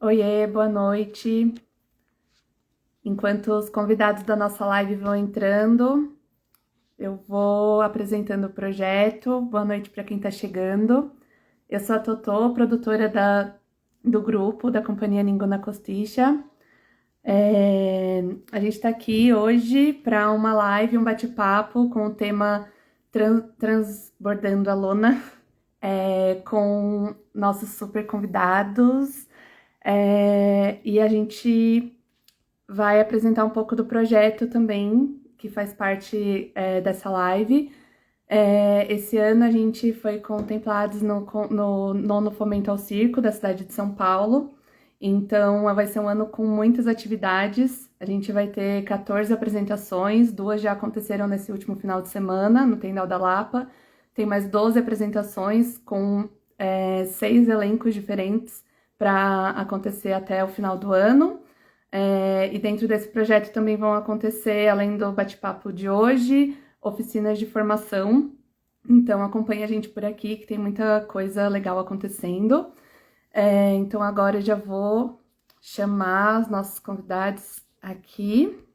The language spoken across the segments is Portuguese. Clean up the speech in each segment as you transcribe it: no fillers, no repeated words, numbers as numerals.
Oiê, boa noite. Enquanto os convidados da nossa live vão entrando, eu vou apresentando o projeto. Boa noite para quem está chegando. Eu sou a Totô, produtora do grupo da Companhia Ninguna Costicha. A gente está aqui hoje para uma live, um bate-papo com o tema Transbordando a Lona, com nossos super convidados. E a gente vai apresentar um pouco do projeto também, que faz parte dessa live. Esse ano a gente foi contemplados no nono Fomento ao Circo da cidade de São Paulo. Então vai ser um ano com muitas atividades. A gente vai ter 14 apresentações, 2 já aconteceram nesse último final de semana, no Tendal da Lapa. Tem mais 12 apresentações com 6 elencos diferentes para acontecer até o final do ano. E dentro desse projeto também vão acontecer, além do bate-papo de hoje, oficinas de formação. Então acompanhe a gente por aqui, que tem muita coisa legal acontecendo. Então agora eu já vou chamar os nossos convidados aqui.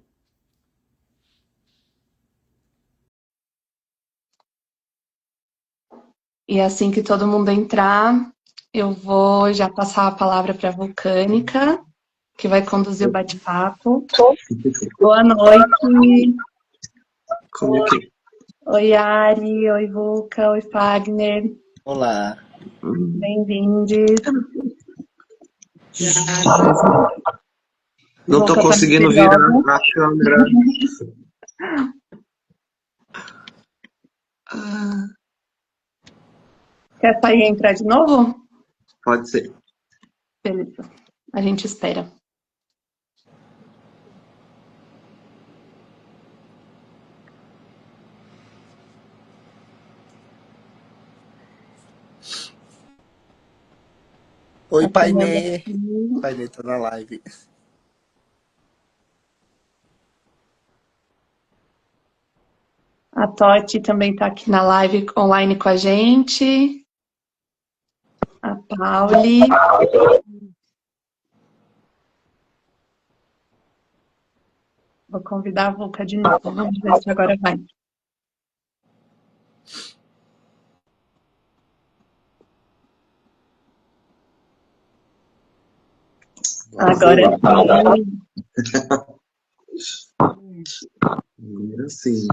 E assim que todo mundo entrar, eu vou já passar a palavra para a Vulcânica, que vai conduzir o bate-papo. Boa noite. Oi, Ari. Oi, Vulca. Oi, Fagner. Olá. Bem-vindos. Não estou conseguindo virar a câmera. Quer sair e entrar de novo? Pode ser. Beleza. A gente espera. Oi, Painê. Painê tá na live. A Toti também está aqui na live online com a gente. A Pauli. Vou convidar a Vulca de novo. Vamos ver se agora vai. Agora sim.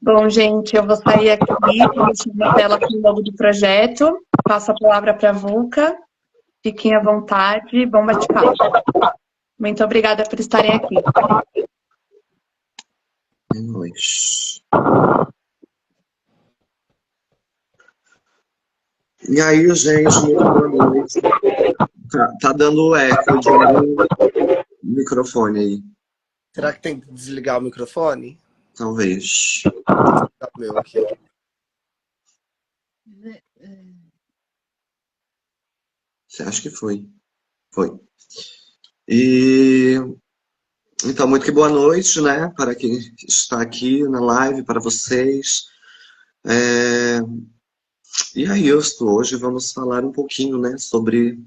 Bom, gente, eu vou sair aqui, vou deixar na tela com o logo do projeto. Passo a palavra para a Vulca. Fiquem à vontade. Bom bate-papo. Muito obrigada por estarem aqui. É nóis. E aí, gente, muito boa noite. Tá dando eco de um microfone aí. Será que tem que desligar o microfone? Talvez. Tá o meu aqui. Você acha que foi? Foi. Então, muito que boa noite, né? Para quem está aqui na live, para vocês. E aí, hoje vamos falar um pouquinho, né, sobre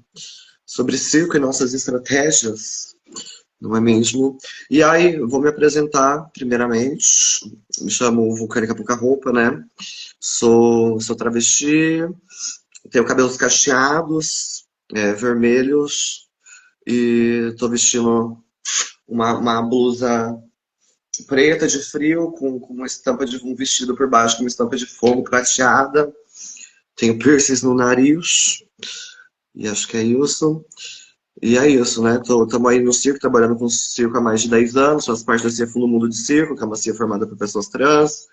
circo e nossas estratégias, não é mesmo? E aí, eu vou me apresentar primeiramente. Me chamo Vulcânica Pouca-Roupa, né? Sou travesti, tenho cabelos cacheados, vermelhos, e tô vestindo uma blusa preta de frio com uma estampa de um vestido por baixo com uma estampa de fogo prateada. Tenho piercings no nariz. E acho que é isso. E é isso, né? Estamos aí no circo, trabalhando com circo há mais de 10 anos. Faço parte da CIA Fundo Mundo de Circo, que é uma CIA formada por pessoas trans.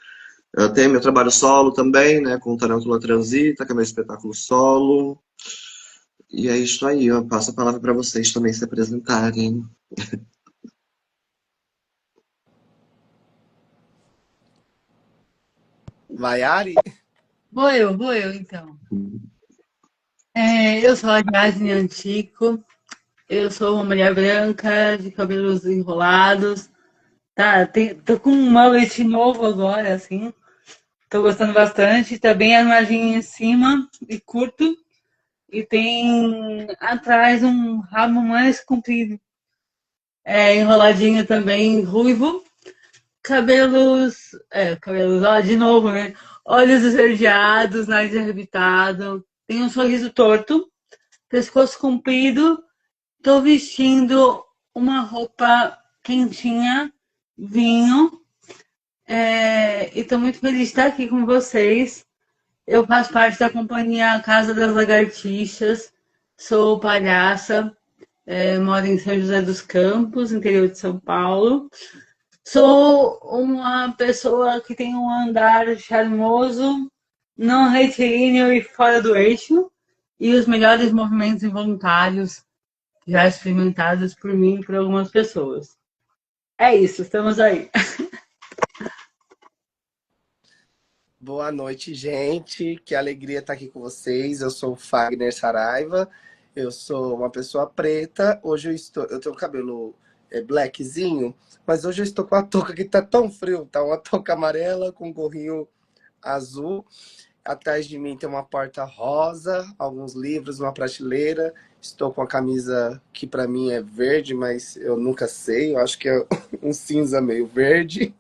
Eu tenho meu trabalho solo também, né? Com Tarântula Transita, que é meu espetáculo solo. E é isso aí. Eu passo a palavra para vocês também se apresentarem. Vai, Ari? Vou eu, então. Eu sou a Jasmine Antico, eu sou uma mulher branca, de cabelos enrolados. Tô com um mullet novo agora, assim. Tô gostando bastante. Tá bem armadinho em cima e curto. e tem atrás um rabo mais comprido, enroladinho também, ruivo, cabelos, ó, de novo, né? Olhos esverdeados, nariz arrebitado, tem um sorriso torto, pescoço comprido, tô vestindo uma roupa quentinha, vinho, e tô muito feliz de estar aqui com vocês. Eu faço parte da companhia Casa das Lagartixas, sou palhaça, moro em São José dos Campos, interior de São Paulo. Sou uma pessoa que tem um andar charmoso, não retilíneo e fora do eixo, e os melhores movimentos involuntários já experimentados por mim e por algumas pessoas. É isso, estamos aí. Boa noite, gente. Que alegria estar aqui com vocês. Eu sou o Fagner Saraiva. Eu sou uma pessoa preta. Hoje eu tenho o cabelo blackzinho, mas hoje eu estou com a touca que tá tão frio. Tá uma touca amarela com um gorrinho azul. Atrás de mim tem uma porta rosa, alguns livros, uma prateleira. Estou com a camisa que para mim é verde, mas eu nunca sei. Eu acho que é um cinza meio verde.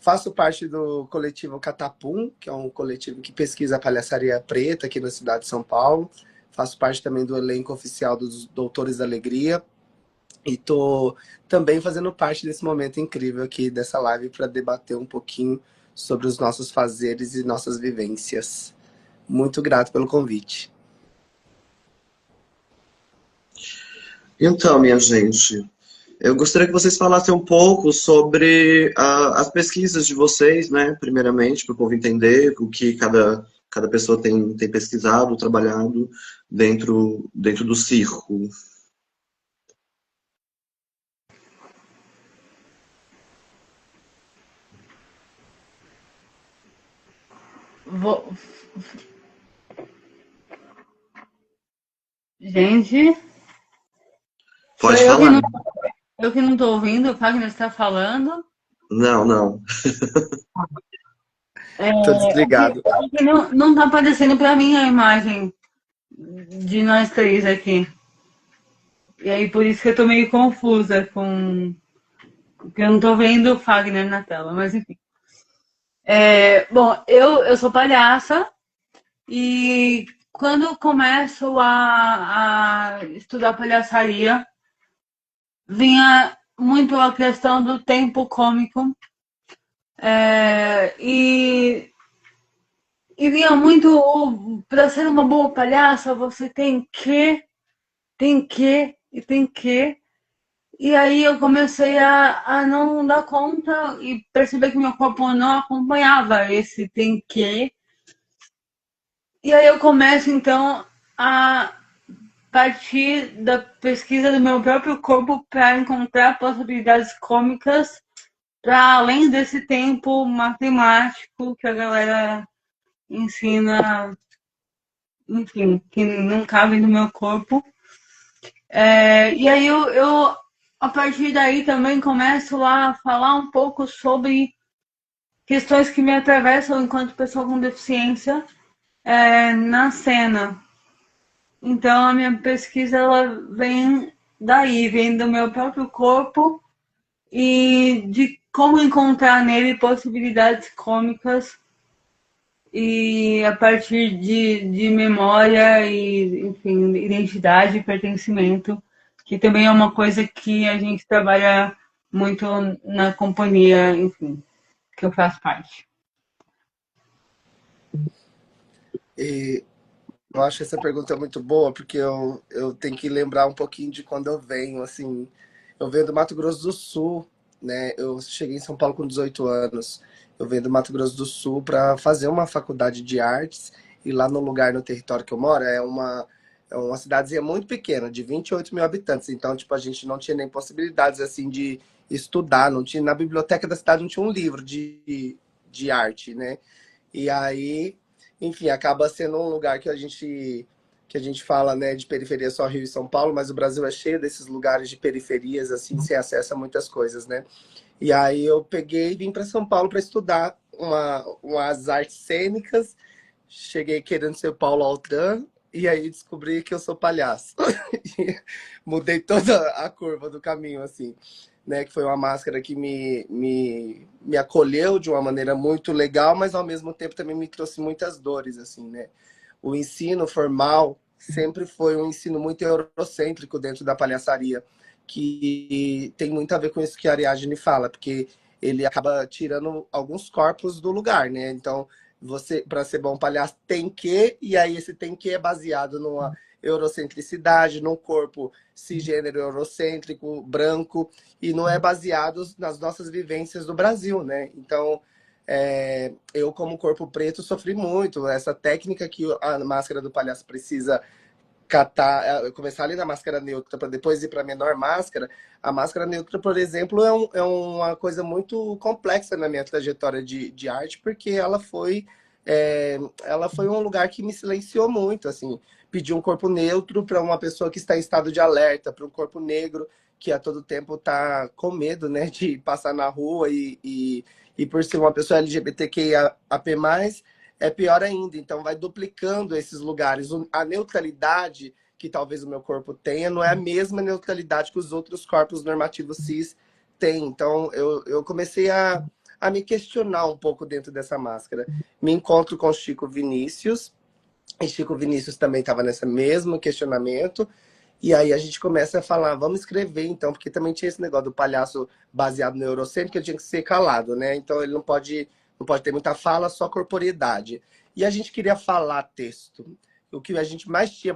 Faço parte do coletivo Catapum, que é um coletivo que pesquisa a palhaçaria preta aqui na cidade de São Paulo. Faço parte também do elenco oficial dos Doutores da Alegria. E estou também fazendo parte desse momento incrível aqui dessa live para debater um pouquinho sobre os nossos fazeres e nossas vivências. Muito grato pelo convite. Então, minha gente, eu gostaria que vocês falassem um pouco sobre as pesquisas de vocês, né? Primeiramente, para o povo entender o que cada pessoa tem pesquisado, trabalhado dentro do circo. Gente, Pode sou falar. eu que não estou ouvindo, o Fagner está falando. Não. Estou desligado. Não está aparecendo para mim a imagem de nós três aqui. E aí, por isso que eu tô meio confusa porque eu não tô vendo o Fagner na tela, mas enfim. Bom, eu sou palhaça e quando eu começo a estudar palhaçaria, vinha muito a questão do tempo cômico e vinha muito, para ser uma boa palhaça, você tem que. E aí eu comecei a não dar conta e perceber que meu corpo não acompanhava esse tem que. E aí eu começo então a partir da pesquisa do meu próprio corpo para encontrar possibilidades cômicas para além desse tempo matemático que a galera ensina, enfim, que não cabe no meu corpo. E aí eu a partir daí também começo lá a falar um pouco sobre questões que me atravessam enquanto pessoa com deficiência na cena. Então a minha pesquisa ela vem daí, vem do meu próprio corpo e de como encontrar nele possibilidades cômicas e a partir de memória e, enfim, identidade e pertencimento, que também é uma coisa que a gente trabalha muito na companhia, enfim, que eu faço parte. E eu acho essa pergunta muito boa, porque eu tenho que lembrar um pouquinho de quando eu venho, assim. Eu venho do Mato Grosso do Sul, né? Eu cheguei em São Paulo com 18 anos. Eu venho do Mato Grosso do Sul para fazer uma faculdade de artes. E lá no lugar, no território que eu moro, é uma cidadezinha muito pequena, de 28 mil habitantes. Então, tipo, a gente não tinha nem possibilidades, assim, de estudar. Não tinha, na biblioteca da cidade não tinha um livro de arte, né? E aí, enfim, acaba sendo um lugar que a gente fala, né, de periferia só Rio e São Paulo, mas o Brasil é cheio desses lugares de periferias, assim, sem acesso a muitas coisas, né? E aí eu peguei e vim para São Paulo para estudar umas artes cênicas. Cheguei querendo ser Paulo Altran, e aí descobri que eu sou palhaço. Mudei toda a curva do caminho, assim, né? Que foi uma máscara que me acolheu de uma maneira muito legal, mas ao mesmo tempo também me trouxe muitas dores, assim, né? O ensino formal sempre foi um ensino muito eurocêntrico dentro da palhaçaria, que tem muito a ver com isso que a Ariadne fala, porque ele acaba tirando alguns corpos do lugar, né? Então, você, para ser bom palhaço, tem que, e aí esse tem que é baseado numa eurocentricidade, num corpo cisgênero eurocêntrico, branco, e não é baseado nas nossas vivências do Brasil, né? Então, eu, como corpo preto, sofri muito. Essa técnica que a máscara do palhaço precisa catar, começar ali na máscara neutra para depois ir para a menor máscara. A máscara neutra, por exemplo, é uma coisa muito complexa na minha trajetória de arte, porque ela foi um lugar que me silenciou muito, assim, pedir um corpo neutro para uma pessoa que está em estado de alerta, para um corpo negro que a todo tempo está com medo, né, de passar na rua e por ser uma pessoa LGBTQIAP+, é pior ainda. Então vai duplicando esses lugares. A neutralidade que talvez o meu corpo tenha não é a mesma neutralidade que os outros corpos normativos cis têm. Então eu comecei a me questionar um pouco dentro dessa máscara. Me encontro com Chico Vinícius, e Chico Vinícius também estava nesse mesmo questionamento. E aí a gente começa a falar, vamos escrever então, porque também tinha esse negócio do palhaço baseado no eurocêntrico, que ele tinha que ser calado, né? Então ele não pode ter muita fala, só corporeidade. E a gente queria falar texto. O que a gente mais tinha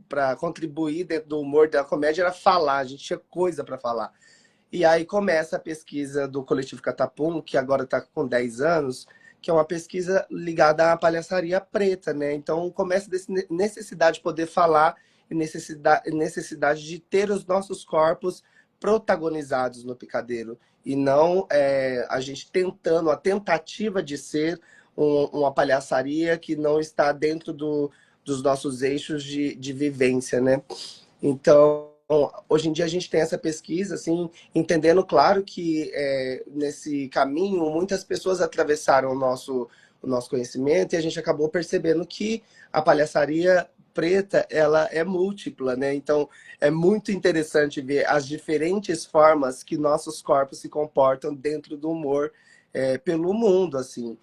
para contribuir dentro do humor da comédia era falar, a gente tinha coisa para falar. E aí começa a pesquisa do Coletivo Catapum, que agora está com 10 anos, que é uma pesquisa ligada à palhaçaria preta, né? Então começa dessa necessidade de poder falar e necessidade de ter os nossos corpos protagonizados no picadeiro. E não a gente tentando, a tentativa de ser uma palhaçaria que não está dentro dos nossos eixos de vivência, né? Então, hoje em dia a gente tem essa pesquisa, assim, entendendo, claro, que nesse caminho muitas pessoas atravessaram o nosso conhecimento e a gente acabou percebendo que a palhaçaria preta, ela é múltipla, né? Então, é muito interessante ver as diferentes formas que nossos corpos se comportam dentro do humor pelo mundo, assim.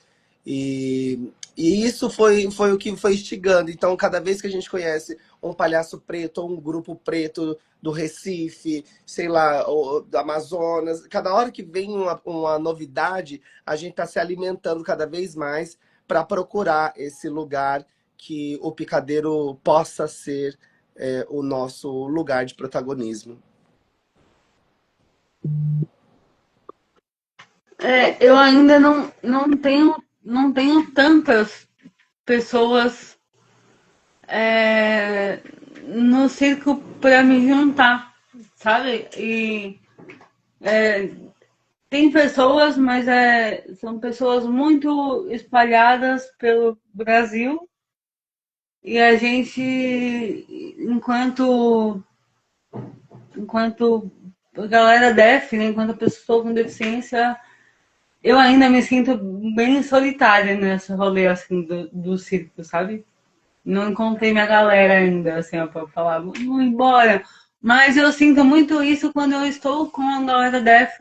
E isso foi o que foi instigando. Então, cada vez que a gente conhece um palhaço preto ou um grupo preto do Recife, sei lá, ou do Amazonas, cada hora que vem uma novidade, a gente está se alimentando cada vez mais para procurar esse lugar que o picadeiro possa ser o nosso lugar de protagonismo. Eu ainda não tenho tantas pessoas no circo para me juntar, sabe? E tem pessoas, mas são pessoas muito espalhadas pelo Brasil. E a gente, enquanto galera def, né, enquanto pessoa com deficiência, eu ainda me sinto bem solitária nesse rolê, assim, do circo, sabe? Não encontrei minha galera ainda, assim, ó, pra falar, vamos embora. Mas eu sinto muito isso quando eu estou com a galera def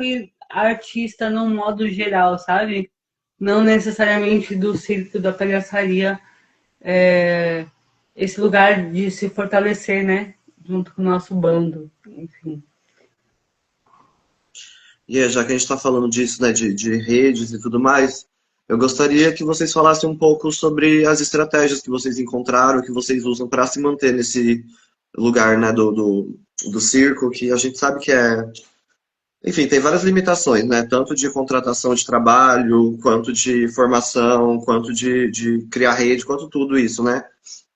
artista no modo geral, sabe? Não necessariamente do circo, da palhaçaria. Esse lugar de se fortalecer, né? Junto com o nosso bando, enfim. E já que a gente está falando disso, né, de redes e tudo mais, eu gostaria que vocês falassem um pouco sobre as estratégias que vocês encontraram, que vocês usam para se manter nesse lugar, né, do circo, que a gente sabe que enfim, tem várias limitações, né? Tanto de contratação de trabalho, quanto de formação, quanto de criar rede, quanto tudo isso, né?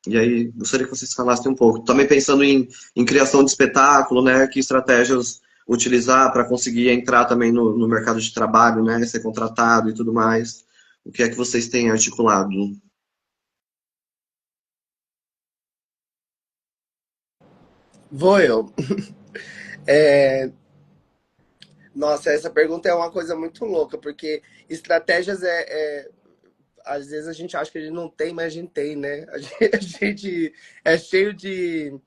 E aí, gostaria que vocês falassem um pouco. Também pensando em criação de espetáculo, né? Que estratégias utilizar para conseguir entrar também no mercado de trabalho, né? Ser contratado e tudo mais. O que é que vocês têm articulado? Vou eu. Nossa, essa pergunta é uma coisa muito louca, porque estratégias às vezes a gente acha que a gente não tem, mas a gente tem, né? A gente é cheio de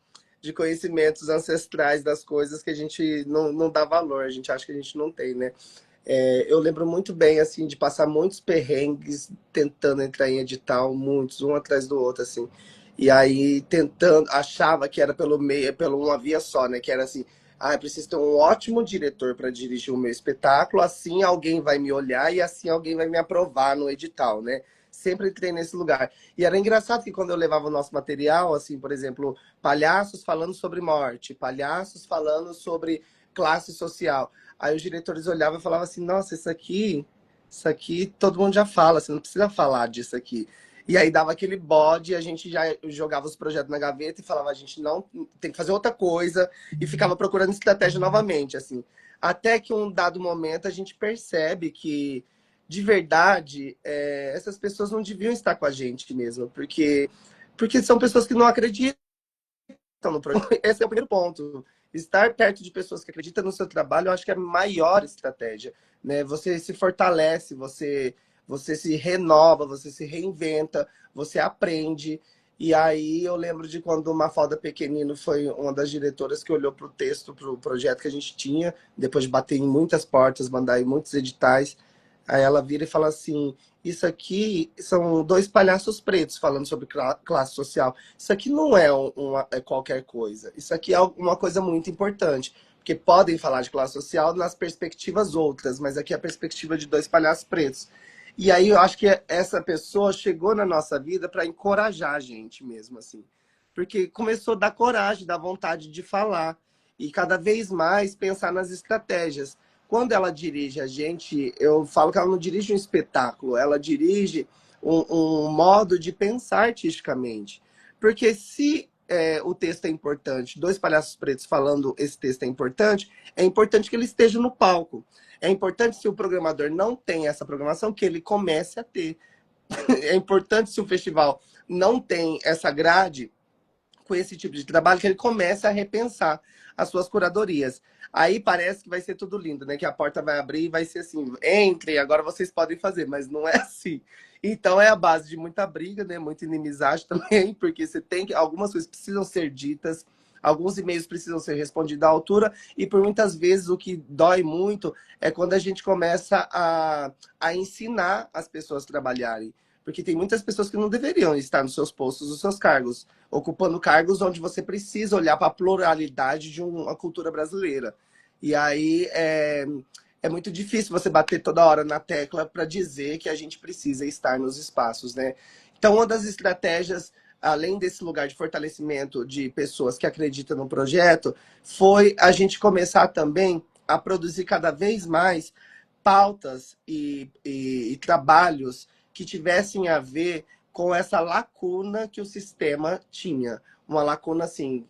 conhecimentos ancestrais das coisas que a gente não dá valor, a gente acha que a gente não tem, né? Eu lembro muito bem, assim, de passar muitos perrengues tentando entrar em edital, muitos, um atrás do outro, assim. E aí, tentando, achava que era pelo meio, pelo uma via só, né? Que era assim, eu preciso ter um ótimo diretor para dirigir o meu espetáculo, assim alguém vai me olhar e assim alguém vai me aprovar no edital, né? Sempre entrei nesse lugar. E era engraçado que quando eu levava o nosso material, assim, por exemplo, palhaços falando sobre morte, palhaços falando sobre classe social. Aí os diretores olhavam e falavam assim, nossa, isso aqui todo mundo já fala, você não precisa falar disso aqui. E aí dava aquele bode, a gente já jogava os projetos na gaveta e falava, a gente não tem que fazer outra coisa, e ficava procurando estratégia novamente, assim. Até que um dado momento a gente percebe que, de verdade, essas pessoas não deviam estar com a gente mesmo, porque são pessoas que não acreditam no projeto. Esse é o primeiro ponto. Estar perto de pessoas que acreditam no seu trabalho, eu acho que é a maior estratégia, né? Você se fortalece, você se renova, você se reinventa, você aprende. E aí eu lembro de quando o Mafalda Pequenino foi uma das diretoras que olhou para o texto, para o projeto que a gente tinha, depois de bater em muitas portas, mandar em muitos editais. Aí ela vira e fala assim, isso aqui são dois palhaços pretos falando sobre classe social. Isso aqui não é qualquer coisa. Isso aqui é uma coisa muito importante. Porque podem falar de classe social nas perspectivas outras, mas aqui é a perspectiva de dois palhaços pretos. E aí eu acho que essa pessoa chegou na nossa vida para encorajar a gente mesmo, assim. Porque começou a dar coragem, dar vontade de falar. E cada vez mais pensar nas estratégias. Quando ela dirige a gente, eu falo que ela não dirige um espetáculo, ela dirige um modo de pensar artisticamente. Porque se o texto é importante, dois palhaços pretos falando esse texto é importante que ele esteja no palco. É importante, se o programador não tem essa programação, que ele comece a ter. É importante, se o festival não tem essa grade, com esse tipo de trabalho, que ele comece a repensar as suas curadorias. Aí parece que vai ser tudo lindo, né? Que a porta vai abrir e vai ser assim, entrem, agora vocês podem fazer, mas não é assim. Então é a base de muita briga, né? Muita inimizade também, porque você tem que, algumas coisas precisam ser ditas, alguns e-mails precisam ser respondidos à altura, e por muitas vezes o que dói muito é quando a gente começa a ensinar as pessoas a trabalharem. Porque tem muitas pessoas que não deveriam estar nos seus postos, nos seus cargos, ocupando cargos onde você precisa olhar para a pluralidade de uma cultura brasileira. E aí é muito difícil você bater toda hora na tecla para dizer que a gente precisa estar nos espaços, né? Então, uma das estratégias, além desse lugar de fortalecimento de pessoas que acreditam no projeto, foi a gente começar também a produzir cada vez mais pautas e trabalhos que tivessem a ver com essa lacuna que o sistema tinha. Uma lacuna, assim,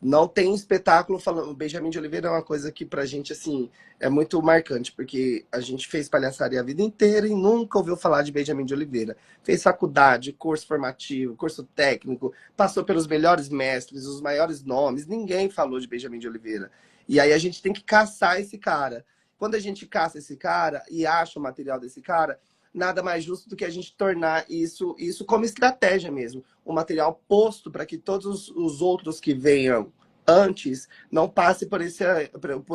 não tem espetáculo falando... O Benjamin de Oliveira é uma coisa que pra gente, assim, é muito marcante, porque a gente fez palhaçaria a vida inteira e nunca ouviu falar de Benjamin de Oliveira. Fez faculdade, curso formativo, curso técnico, passou pelos melhores mestres, os maiores nomes, ninguém falou de Benjamin de Oliveira. E aí a gente tem que caçar esse cara. Quando a gente caça esse cara e acha o material desse cara, nada mais justo do que a gente tornar isso como estratégia mesmo. Um material posto para que todos os outros que venham antes não passem por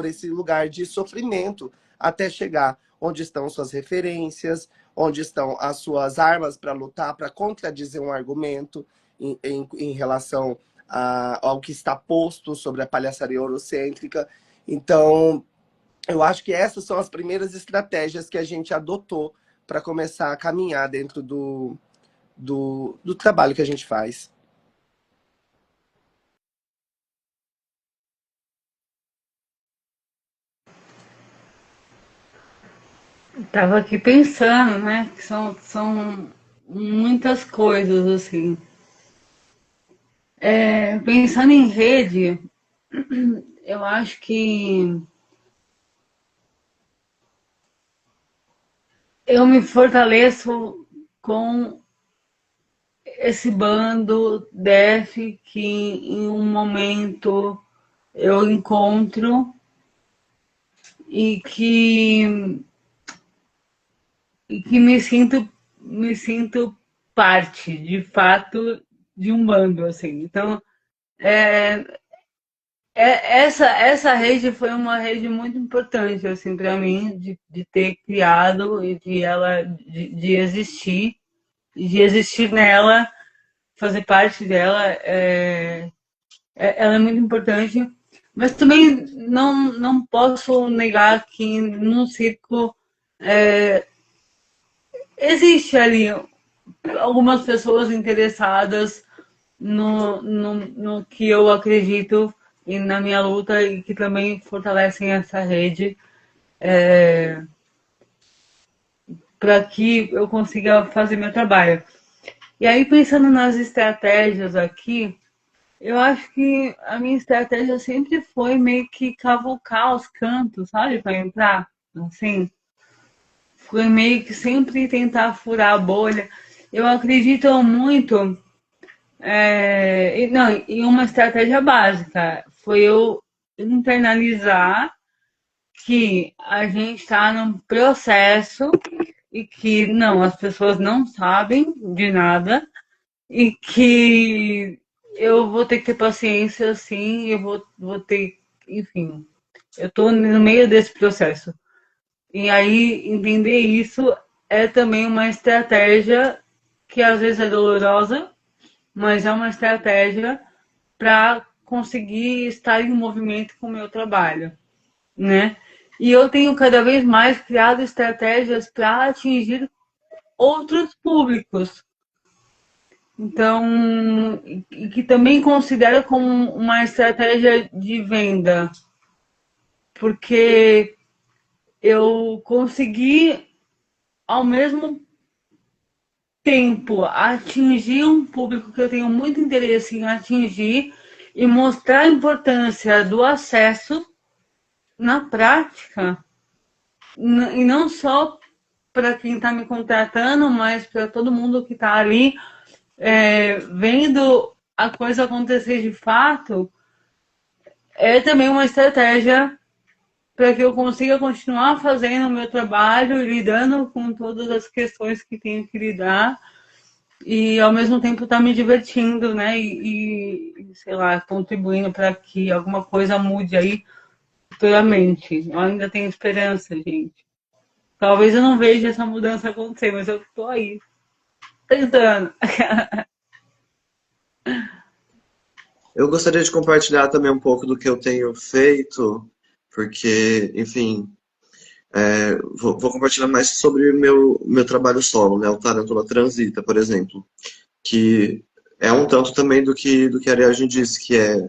esse lugar de sofrimento até chegar onde estão suas referências, onde estão as suas armas para lutar, para contradizer um argumento em relação ao que está posto sobre a palhaçaria eurocêntrica. Então, eu acho que essas são as primeiras estratégias que a gente adotou para começar a caminhar dentro do trabalho que a gente faz. Estava aqui pensando, né? Que são muitas coisas, assim. Pensando em rede, eu acho que eu me fortaleço com esse bando def que em um momento eu encontro e que me sinto me sinto parte, de fato, de um bando, assim. Então, é, essa rede foi uma rede muito importante, assim, para mim, de ter criado e de existir nela, fazer parte dela. Ela é muito importante, mas também não posso negar que no circo existe ali algumas pessoas interessadas no que eu acredito e na minha luta e que também fortalecem essa rede para que eu consiga fazer meu trabalho. E aí, pensando nas estratégias aqui, eu acho que a minha estratégia sempre foi meio que cavucar os cantos, sabe, para entrar, assim. Foi meio que sempre tentar furar a bolha. Eu acredito muito não, e uma estratégia básica foi eu internalizar que a gente está num processo e que não, as pessoas não sabem de nada e que eu vou ter que ter paciência, sim, vou ter, enfim, eu estou no meio desse processo. E aí entender isso é também uma estratégia que às vezes é dolorosa, mas é uma estratégia para conseguir estar em movimento com o meu trabalho, né? E eu tenho cada vez mais criado estratégias para atingir outros públicos. Então, e que também considero como uma estratégia de venda, porque eu consegui, ao mesmo tempo, atingir um público que eu tenho muito interesse em atingir e mostrar a importância do acesso na prática, e não só para quem está me contratando, mas para todo mundo que está ali vendo a coisa acontecer de fato, é também uma estratégia para que eu consiga continuar fazendo o meu trabalho, lidando com todas as questões que tenho que lidar e ao mesmo tempo estar me divertindo, né? E sei lá, contribuindo para que alguma coisa mude aí futuramente. Eu ainda tenho esperança, gente. Talvez eu não veja essa mudança acontecer, mas eu tô aí, tentando. Eu gostaria de compartilhar também um pouco do que eu tenho feito, porque, enfim, vou compartilhar mais sobre o meu trabalho solo, né? O Tarântula Transita, por exemplo, que é um tanto também do que a Ariadne disse, que é,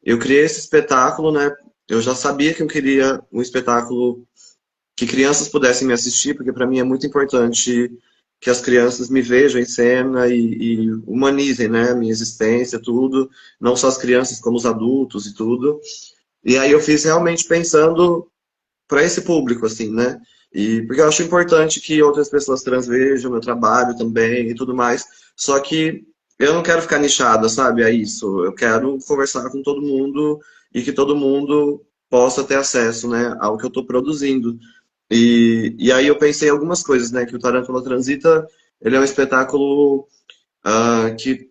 eu criei esse espetáculo, né? Eu já sabia que eu queria um espetáculo que crianças pudessem me assistir, porque para mim é muito importante que as crianças me vejam em cena e humanizem, né, a minha existência, tudo, não só as crianças, como os adultos e tudo. E aí eu fiz realmente pensando para esse público, assim, né? E porque eu acho importante que outras pessoas trans vejam meu trabalho também e tudo mais. Só que eu não quero ficar nichada, sabe? É isso. Eu quero conversar com todo mundo e que todo mundo possa ter acesso, né, ao que eu estou produzindo. E aí eu pensei em algumas coisas, né? Que o Tarântula Transita, ele é um espetáculo que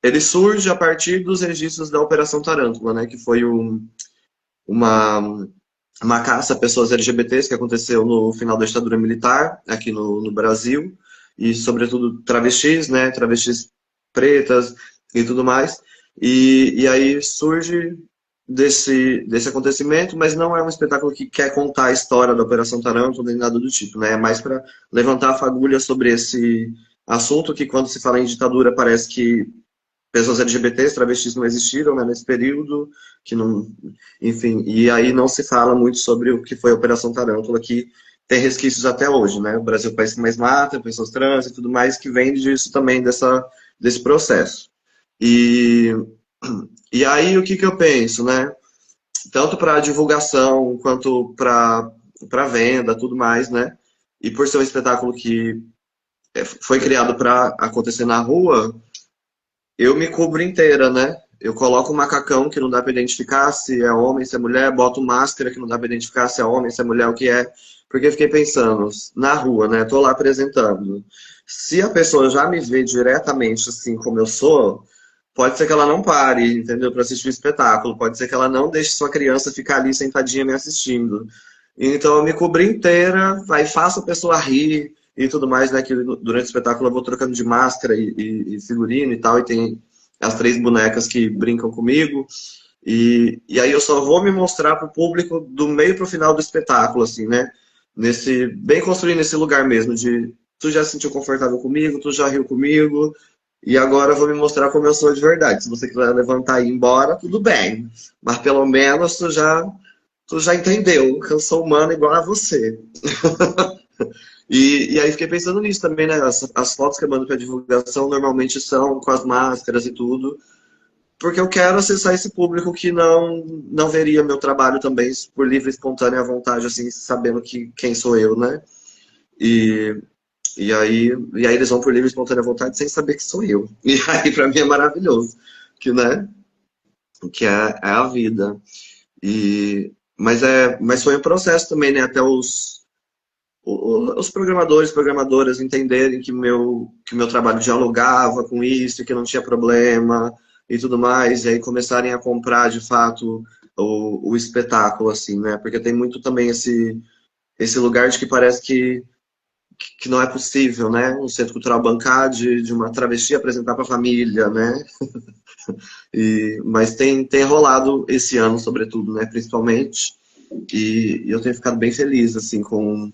ele surge a partir dos registros da Operação Tarântula, né? Que foi uma, uma caça a pessoas LGBTs que aconteceu no final da ditadura militar aqui no Brasil. E, sobretudo, travestis, né? Travestis pretas e tudo mais. E aí surge desse acontecimento, mas não é um espetáculo que quer contar a história da Operação Tarântula nem nada do tipo, né? É mais para levantar a fagulha sobre esse assunto que, quando se fala em ditadura, parece que pessoas LGBTs, travestis não existiram, né, nesse período, que não, enfim, e aí não se fala muito sobre o que foi a Operação Tarântula, que tem resquícios até hoje, né? O Brasil é o país que mais mata pessoas trans e tudo mais, que vem disso também, desse processo. E aí, o que eu penso, né? Tanto para divulgação, quanto para venda, tudo mais, né? E por ser um espetáculo que foi criado para acontecer na rua, eu me cubro inteira, né? Eu coloco um macacão que não dá para identificar se é homem, se é mulher, boto máscara que não dá para identificar se é homem, se é mulher, o que é. Porque eu fiquei pensando, na rua, né? Tô lá apresentando. Se a pessoa já me vê diretamente assim como eu sou, pode ser que ela não pare, entendeu? Para assistir o espetáculo. Pode ser que ela não deixe sua criança ficar ali sentadinha me assistindo. Então eu me cobri inteira, aí faço a pessoa rir e tudo mais, né? Que durante o espetáculo eu vou trocando de máscara e figurino e tal, e tem as três bonecas que brincam comigo. E aí eu só vou me mostrar para o público do meio para o final do espetáculo, assim, né? Bem construindo esse lugar mesmo, de tu já se sentiu confortável comigo, tu já riu comigo, e agora eu vou me mostrar como eu sou de verdade. Se você quiser levantar e ir embora, tudo bem. Mas pelo menos tu já entendeu que eu sou humano igual a você. E aí fiquei pensando nisso também, né? As fotos que eu mando para divulgação normalmente são com as máscaras e tudo, porque eu quero acessar esse público que não veria meu trabalho também por livre, espontânea vontade, assim, sabendo quem sou eu, né? E, e aí eles vão por livre, espontânea vontade sem saber que sou eu. E aí pra mim é maravilhoso, que, né? Que é a vida. Mas foi um processo também, né? Até os programadores, programadoras entenderem que meu trabalho dialogava com isso, que não tinha problema e tudo mais, e aí começarem a comprar de fato o espetáculo, assim, né? Porque tem muito também esse lugar de que parece que não é possível, né? Um centro cultural bancar de uma travesti apresentar para a família, né? Mas tem rolado esse ano, sobretudo, né? Principalmente, e eu tenho ficado bem feliz, assim, com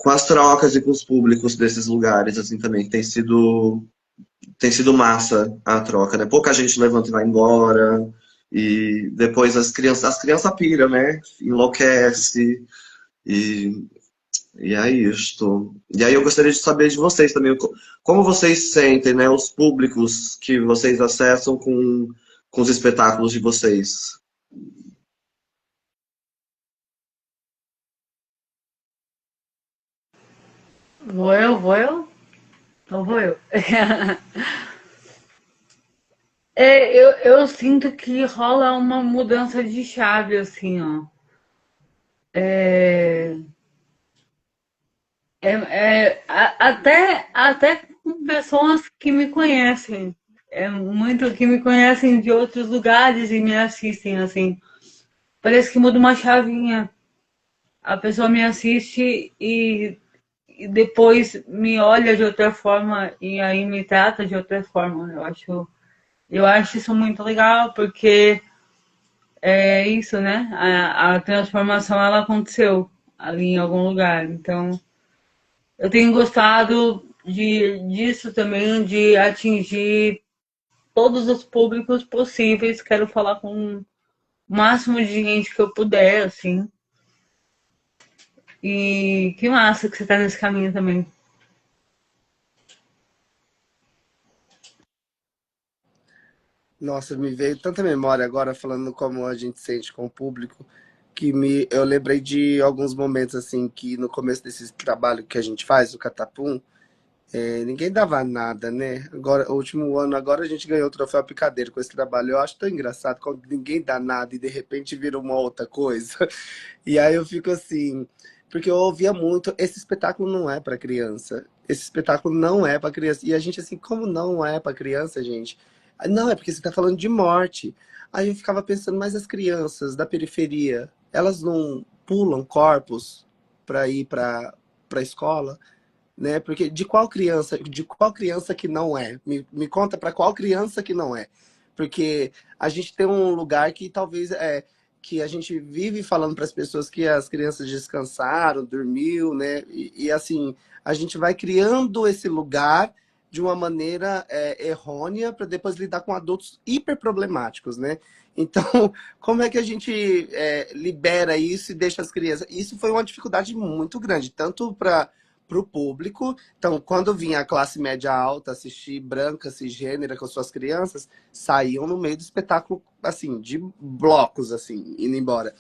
as trocas e com os públicos desses lugares, assim, também. Tem sido massa a troca, né? Pouca gente levanta e vai embora. E depois as crianças piram, né? Enlouquece. E, e é isto. E aí eu gostaria de saber de vocês também, como vocês sentem, né? Os públicos que vocês acessam com os espetáculos de vocês. Vou eu? Vou eu? Então vou eu. Eu sinto que rola uma mudança de chave, assim, ó. É, até com pessoas que me conhecem. É muito que me conhecem de outros lugares e me assistem, assim. Parece que muda uma chavinha. A pessoa me assiste e depois me olha de outra forma e aí me trata de outra forma. Eu acho isso muito legal, porque é isso, né? A transformação ela aconteceu ali em algum lugar. Então, eu tenho gostado disso também, de atingir todos os públicos possíveis. Quero falar com o máximo de gente que eu puder, assim. E que massa que você tá nesse caminho também. Nossa, me veio tanta memória agora falando como a gente sente com o público, que eu lembrei de alguns momentos assim que no começo desse trabalho que a gente faz, o Catapum, ninguém dava nada, né? Agora, o último ano, agora a gente ganhou o troféu Picadeiro com esse trabalho. Eu acho tão engraçado quando ninguém dá nada e de repente vira uma outra coisa. E aí eu fico assim, porque eu ouvia muito, esse espetáculo não é para criança. Esse espetáculo não é para criança. E a gente assim, como não é para criança, gente? "Ah, não, é porque você tá falando de morte." Aí eu ficava pensando, mas as crianças da periferia, elas não pulam corpos para ir para escola? Né? Porque de qual criança que não é? Me conta para qual criança que não é? Porque a gente tem um lugar que talvez que a gente vive falando para as pessoas que as crianças descansaram, dormiu, né? E assim, a gente vai criando esse lugar de uma maneira errônea para depois lidar com adultos hiper problemáticos, né? Então, como é que a gente libera isso e deixa as crianças? Isso foi uma dificuldade muito grande, tanto para o público. Então, quando vinha a classe média alta assistir branca, cisgênera com suas crianças, saíam no meio do espetáculo, assim, de blocos, assim, indo embora.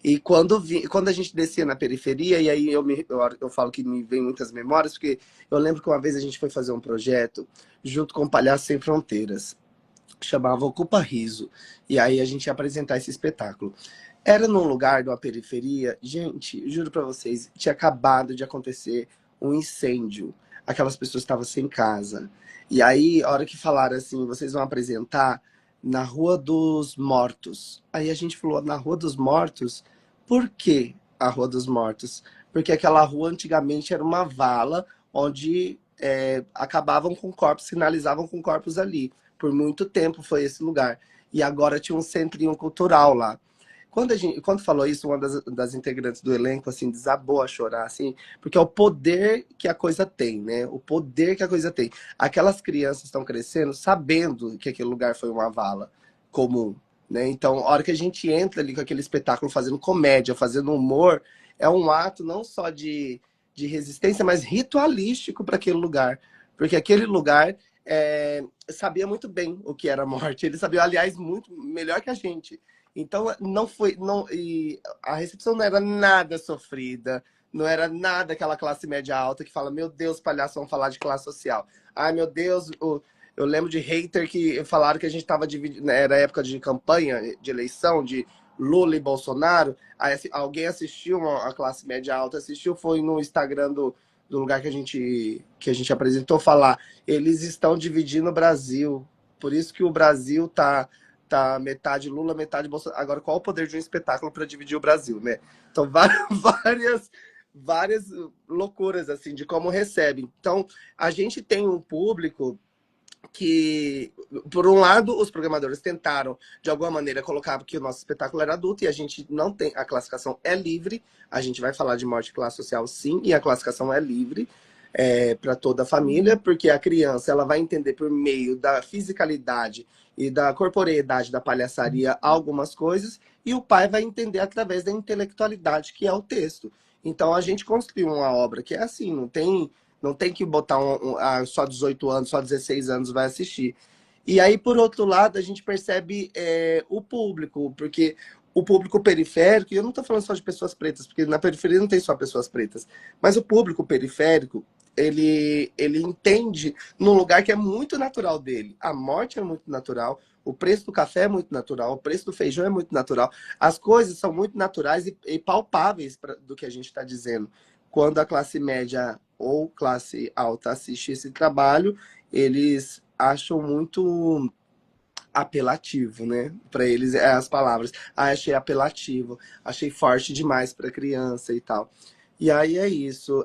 E quando a gente descia na periferia, e aí eu falo que me vem muitas memórias, porque eu lembro que uma vez a gente foi fazer um projeto junto com o Palhaço Sem Fronteiras, que chamava Ocupa Riso. E aí a gente ia apresentar esse espetáculo. Era num lugar de uma periferia, gente, juro pra vocês, tinha acabado de acontecer um incêndio. Aquelas pessoas estavam sem casa. E aí, a hora que falaram assim, vocês vão apresentar na Rua dos Mortos. Aí a gente falou, na Rua dos Mortos? Por que a Rua dos Mortos? Porque aquela rua antigamente era uma vala onde acabavam com corpos, sinalizavam com corpos ali. Por muito tempo foi esse lugar. E agora tinha um centrinho cultural lá. Quando falou isso, uma das integrantes do elenco, assim, desabou a chorar, assim, porque é o poder que a coisa tem, né? O poder que a coisa tem. Aquelas crianças estão crescendo sabendo que aquele lugar foi uma vala comum, né? Então, a hora que a gente entra ali com aquele espetáculo fazendo comédia, fazendo humor, é um ato não só de resistência, mas ritualístico para aquele lugar. Porque aquele lugar sabia muito bem o que era morte. Ele sabia, aliás, muito melhor que a gente. Então, não foi. Não, e a recepção não era nada sofrida, não era nada aquela classe média alta que fala: meu Deus, palhaço, vão falar de classe social. Ai, meu Deus, eu lembro de hater que falaram que a gente estava dividindo. Né, era época de campanha, de eleição, de Lula e Bolsonaro. Aí alguém assistiu, a classe média alta assistiu, foi no Instagram do lugar que a gente apresentou falar: eles estão dividindo o Brasil. Por isso que o Brasil tá metade Lula, metade Bolsonaro. Agora, qual o poder de um espetáculo para dividir o Brasil, né? Então, várias loucuras, assim, de como recebe. Então, a gente tem um público que, por um lado, os programadores tentaram, de alguma maneira, colocar que o nosso espetáculo era adulto e a gente não tem, a classificação é livre, a gente vai falar de morte e classe social, sim, e a classificação é livre para toda a família, porque a criança ela vai entender por meio da fisicalidade e da corporeidade da palhaçaria algumas coisas, e o pai vai entender através da intelectualidade, que é o texto. Então, a gente construiu uma obra que é assim, não tem que botar só 18 anos, só 16 anos vai assistir. E aí, por outro lado, a gente percebe o público, porque o público periférico, e eu não estou falando só de pessoas pretas, porque na periferia não tem só pessoas pretas, mas o público periférico, ele entende num lugar que é muito natural dele. A morte é muito natural, o preço do café é muito natural, o preço do feijão é muito natural. As coisas são muito naturais e palpáveis do que a gente está dizendo. Quando a classe média ou classe alta assiste esse trabalho, eles acham muito apelativo, né? Para eles é as palavras. Ah, achei apelativo, achei forte demais para criança e tal. E aí é isso.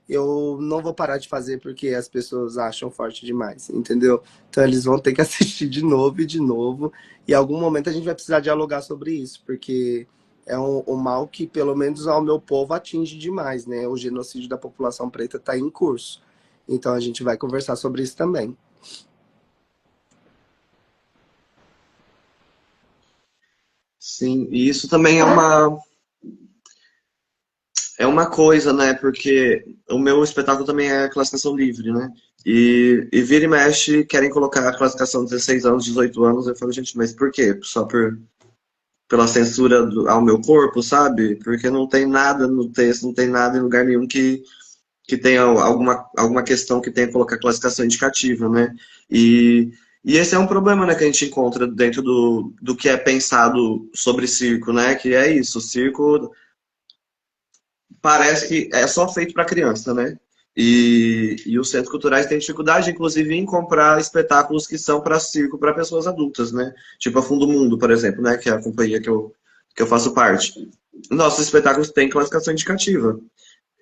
Eu não vou parar de fazer porque as pessoas acham forte demais, entendeu? Então eles vão ter que assistir de novo e de novo. E em algum momento a gente vai precisar dialogar sobre isso, porque é um mal que, pelo menos ao meu povo, atinge demais, né? O genocídio da população preta está em curso. Então a gente vai conversar sobre isso também. Sim, e isso também é uma coisa, né? Porque o meu espetáculo também é classificação livre, né? E vira e mexe, querem colocar a classificação 16 anos, 18 anos. Eu falo, gente, mas por quê? Só pela censura ao meu corpo, sabe? Porque não tem nada no texto, não tem nada em lugar nenhum que tenha alguma questão que tenha que colocar classificação indicativa, né? E esse é um problema, né, que a gente encontra dentro do que é pensado sobre circo, né? Que é isso, o circo parece que é só feito para criança, né? E os centros culturais têm dificuldade, inclusive, em comprar espetáculos que são para circo, para pessoas adultas, né? Tipo a Fundo Mundo, por exemplo, né? Que é a companhia que eu faço parte. Nossos espetáculos têm classificação indicativa.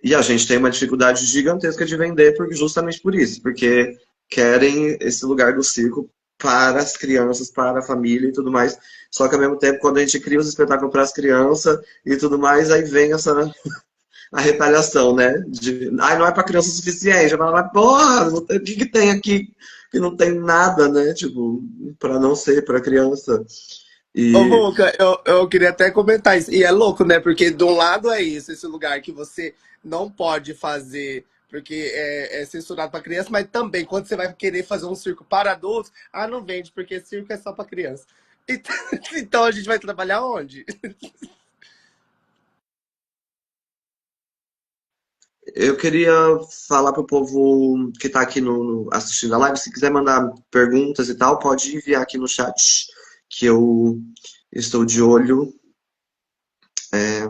E a gente tem uma dificuldade gigantesca de vender justamente por isso, porque querem esse lugar do circo para as crianças, para a família e tudo mais. Só que ao mesmo tempo, quando a gente cria os espetáculos para as crianças e tudo mais, aí vem a retaliação, né? Não é para criança o suficiente. Mas, porra, o que tem aqui que não tem nada, né? Tipo, para não ser para criança. Ô, E Luca, eu queria até comentar isso. E é louco, né? Porque de um lado é isso, esse lugar que você não pode fazer porque é censurado para criança, mas também quando você vai querer fazer um circo para adultos, não vende, porque circo é só para criança. Então, então a gente vai trabalhar onde? eu queria falar pro povo que tá aqui assistindo a live, se quiser mandar perguntas e tal, pode enviar aqui no chat, que eu estou de olho É,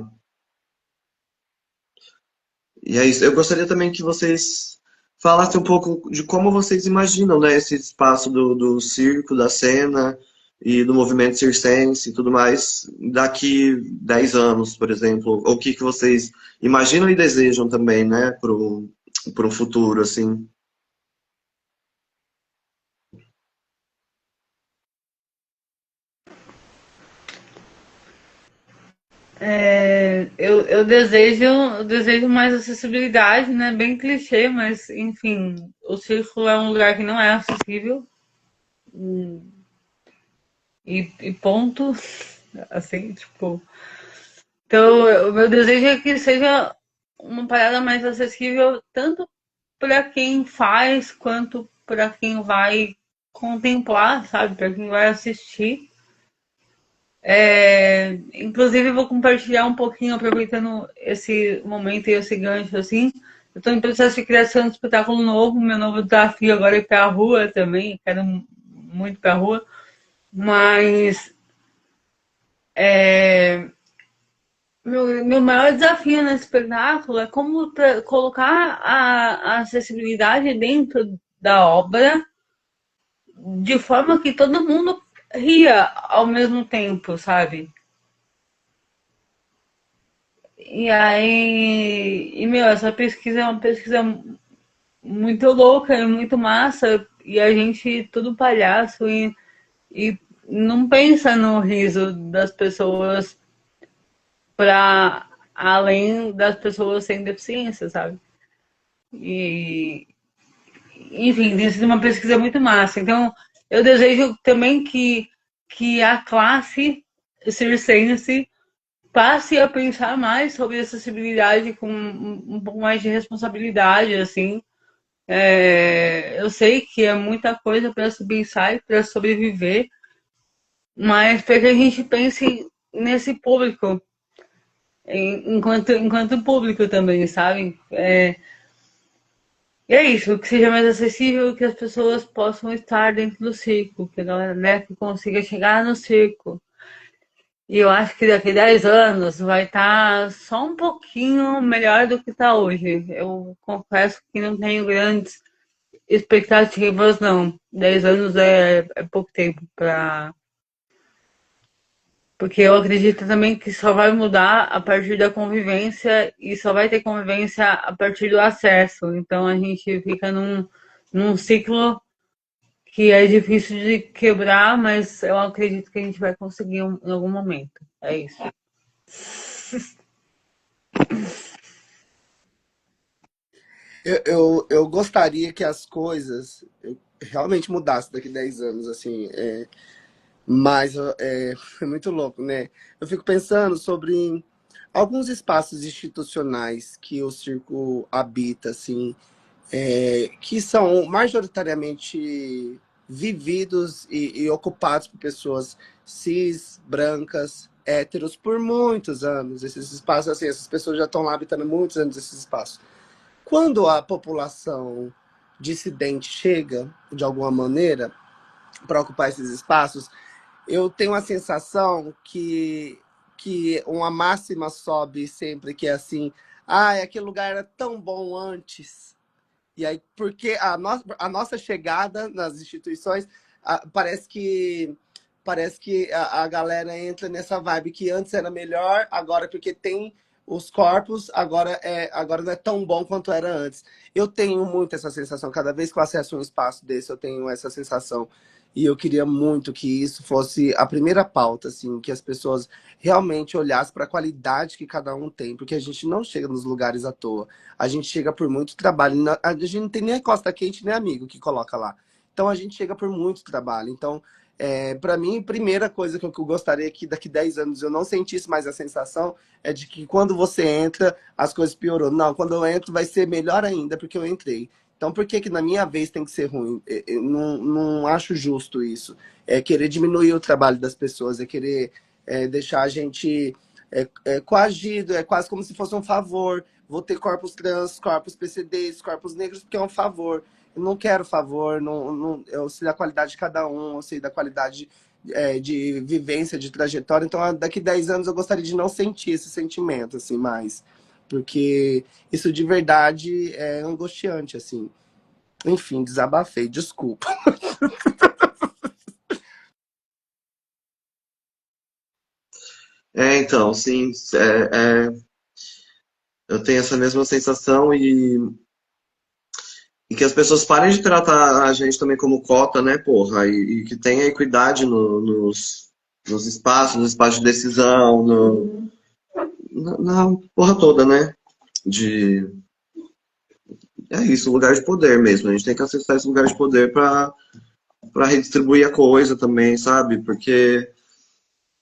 e é isso. Eu gostaria também que vocês falassem um pouco de como vocês imaginam, né, esse espaço do circo, da cena e do movimento circense e tudo mais daqui 10 anos, por exemplo. Ou o que que vocês imaginam e desejam também, né, pro futuro, assim. Eu desejo mais acessibilidade, né? Bem clichê, mas enfim, o círculo é um lugar que não é acessível e ponto. Assim, tipo. Então, o meu desejo é que seja uma parada mais acessível tanto para quem faz quanto para quem vai contemplar, sabe? Para quem vai assistir. Inclusive, eu vou compartilhar um pouquinho, aproveitando esse momento e esse gancho, assim. Eu estou em processo de criação de espetáculo novo. Meu novo desafio agora é ir para a rua também. Quero muito ir para a rua. Mas meu maior desafio nesse espetáculo é como colocar a acessibilidade dentro da obra de forma que todo mundo ria ao mesmo tempo, sabe? E aí, meu, essa pesquisa é uma pesquisa muito louca e muito massa, e a gente tudo palhaço e não pensa no riso das pessoas para além das pessoas sem deficiência, sabe? E, enfim, tem sido uma pesquisa muito massa. Então, eu desejo também que a classe circense passe a pensar mais sobre acessibilidade com um pouco mais de responsabilidade, assim. Eu sei que é muita coisa para se pensar e para sobreviver, mas para que a gente pense nesse público, enquanto público também, sabe? E é isso, que seja mais acessível, que as pessoas possam estar dentro do circo, que a galera, né, que consiga chegar no circo. E eu acho que daqui a 10 anos vai estar só um pouquinho melhor do que está hoje. Eu confesso que não tenho grandes expectativas, não. 10 anos é pouco tempo para. Porque eu acredito também que só vai mudar a partir da convivência e só vai ter convivência a partir do acesso. Então a gente fica num ciclo que é difícil de quebrar, mas eu acredito que a gente vai conseguir em algum momento. É isso. Eu gostaria que as coisas realmente mudassem daqui 10 anos, assim. Mas é muito louco, né? Eu fico pensando sobre alguns espaços institucionais que o circo habita, assim, que são majoritariamente vividos e ocupados por pessoas cis, brancas, héteros, por muitos anos. Esses espaços, assim, essas pessoas já estão lá habitando há muitos anos esses espaços. Quando a população dissidente chega, de alguma maneira, para ocupar esses espaços, eu tenho a sensação que uma máxima sobe sempre, que é assim, aquele lugar era tão bom antes. E aí, porque a nossa chegada nas instituições, parece que a galera entra nessa vibe que antes era melhor, agora porque tem os corpos, agora não é tão bom quanto era antes. Eu tenho muito essa sensação, cada vez que eu acesso um espaço desse, eu tenho essa sensação. E eu queria muito que isso fosse a primeira pauta, assim, que as pessoas realmente olhassem para a qualidade que cada um tem, porque a gente não chega nos lugares à toa. A gente chega por muito trabalho. A gente não tem nem a costa quente, nem amigo que coloca lá. Então a gente chega por muito trabalho. Então, para mim, a primeira coisa que eu gostaria é que daqui 10 anos eu não sentisse mais a sensação é de que quando você entra, as coisas piorou. Não, quando eu entro vai ser melhor ainda, porque eu entrei. Então, por que que na minha vez tem que ser ruim? Eu não acho justo isso. É querer diminuir o trabalho das pessoas, é querer deixar a gente coagido, é quase como se fosse um favor. Vou ter corpos trans, corpos PCDs, corpos negros, porque é um favor. Eu não quero favor, eu sei da qualidade de cada um, eu sei da qualidade de vivência, de trajetória. Então, daqui 10 anos eu gostaria de não sentir esse sentimento, assim, mais. Porque isso de verdade é angustiante, assim. Enfim, desabafei, desculpa. Então, sim, eu tenho essa mesma sensação e que as pessoas parem de tratar a gente também como cota, né, porra, e que tenha equidade nos espaços de decisão, na porra toda, né? De, é isso, lugar de poder mesmo. A gente tem que acessar esse lugar de poder para redistribuir a coisa também, sabe? Porque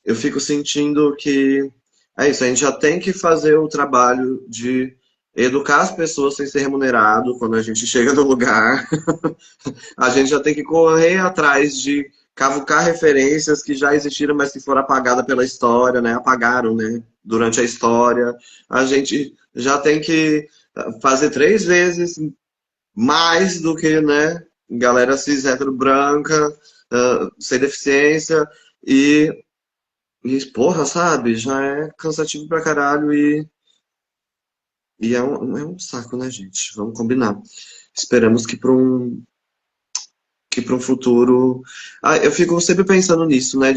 eu fico sentindo que é isso, a gente já tem que fazer o trabalho de educar as pessoas sem ser remunerado quando a gente chega no lugar. A gente já tem que correr atrás de cavucar referências que já existiram, mas que foram apagadas pela história, né? Apagaram, né? Durante a história. A gente já tem que fazer 3 vezes mais do que, né? Galera cis, hétero, branca, sem deficiência. Porra, sabe? Já é cansativo pra caralho e é um saco, né, gente? Vamos combinar. Esperamos que para um futuro. Ah, eu fico sempre pensando nisso, né,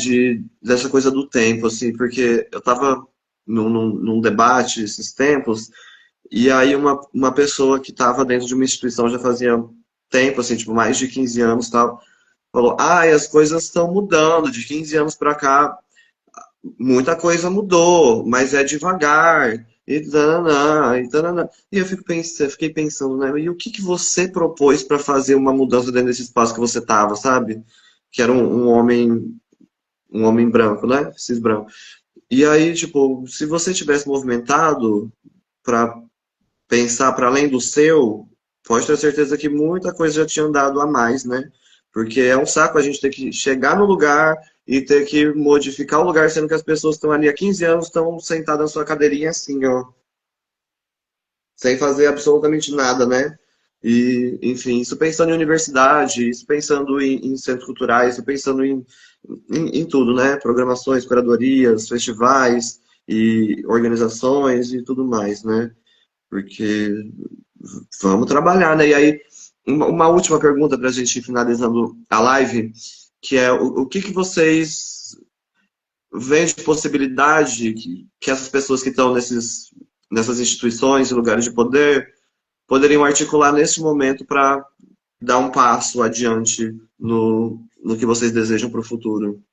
dessa coisa do tempo, assim, porque eu tava num debate esses tempos, e aí uma pessoa que estava dentro de uma instituição já fazia tempo, assim, tipo, mais de 15 anos e tal, falou, as coisas estão mudando, de 15 anos para cá, muita coisa mudou, mas é devagar. E tananá, e tananá. E fiquei pensando, né? E o que você propôs para fazer uma mudança dentro desse espaço que você tava, sabe? Que era um homem branco, né? Cis branco. E aí, tipo, se você tivesse movimentado para pensar para além do seu, pode ter certeza que muita coisa já tinha andado a mais, né? Porque é um saco a gente ter que chegar no lugar e ter que modificar o lugar, sendo que as pessoas estão ali há 15 anos, estão sentadas na sua cadeirinha assim, ó, sem fazer absolutamente nada, né? E, enfim, isso pensando em universidade, isso pensando em centros culturais, isso pensando em tudo, né? Programações, curadorias, festivais e organizações e tudo mais, né? Porque vamos trabalhar, né? E aí, uma última pergunta para a gente ir finalizando a live, que é o que vocês veem de possibilidade que essas pessoas que estão nessas instituições e lugares de poder poderiam articular nesse momento para dar um passo adiante no que vocês desejam para o futuro?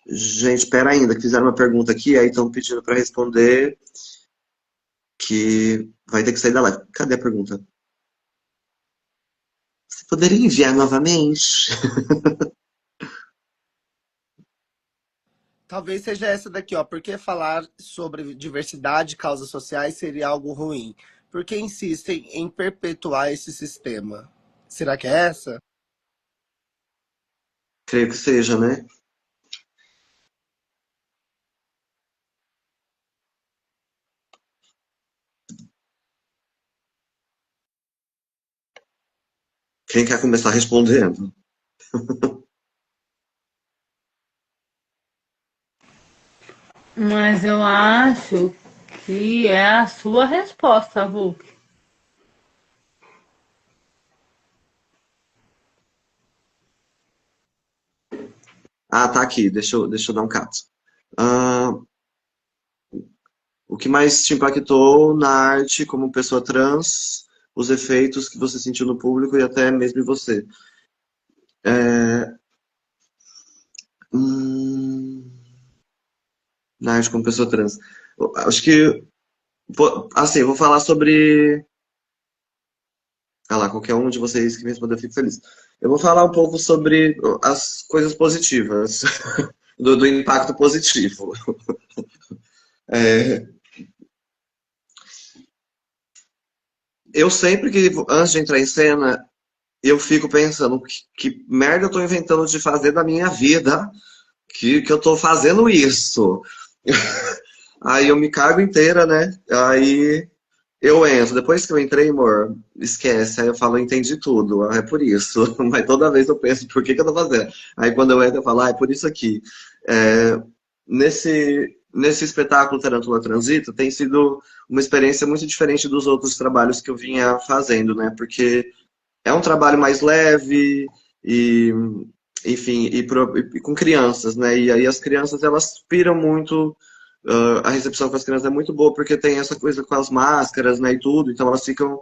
Gente, espera ainda, que fizeram uma pergunta aqui, aí estão pedindo para responder, que vai ter que sair da live. Cadê a pergunta? Você poderia enviar novamente? Talvez seja essa daqui, ó. Por que falar sobre diversidade e causas sociais seria algo ruim? Por que insistem em perpetuar esse sistema? Será que é essa? Creio que seja, né? Quem quer começar respondendo? Mas eu acho que é a sua resposta, Hulk. Ah, tá aqui, deixa eu dar um cato. Ah, o que mais te impactou na arte como pessoa trans, os efeitos que você sentiu no público e até mesmo em você? É, hum, na arte como pessoa trans. Acho que, assim, eu vou falar sobre. Ah lá, qualquer um de vocês que me responder, eu fico feliz. Eu vou falar um pouco sobre as coisas positivas, do impacto positivo. É, eu sempre que, antes de entrar em cena, eu fico pensando que merda eu tô inventando de fazer da minha vida que eu tô fazendo isso. Aí eu me cago inteira, né? Aí eu entro. Depois que eu entrei, amor, esquece. Aí eu falo, entendi tudo. É por isso. Mas toda vez eu penso, por que que eu tô fazendo? Aí quando eu entro, eu falo, ah, é por isso aqui. É, nesse espetáculo Tarântula Transita, tem sido uma experiência muito diferente dos outros trabalhos que eu vinha fazendo, né? Porque é um trabalho mais leve e, enfim, e com crianças, né? E aí as crianças, elas piram muito, a recepção com as crianças é muito boa, porque tem essa coisa com as máscaras, né, e tudo, então elas ficam,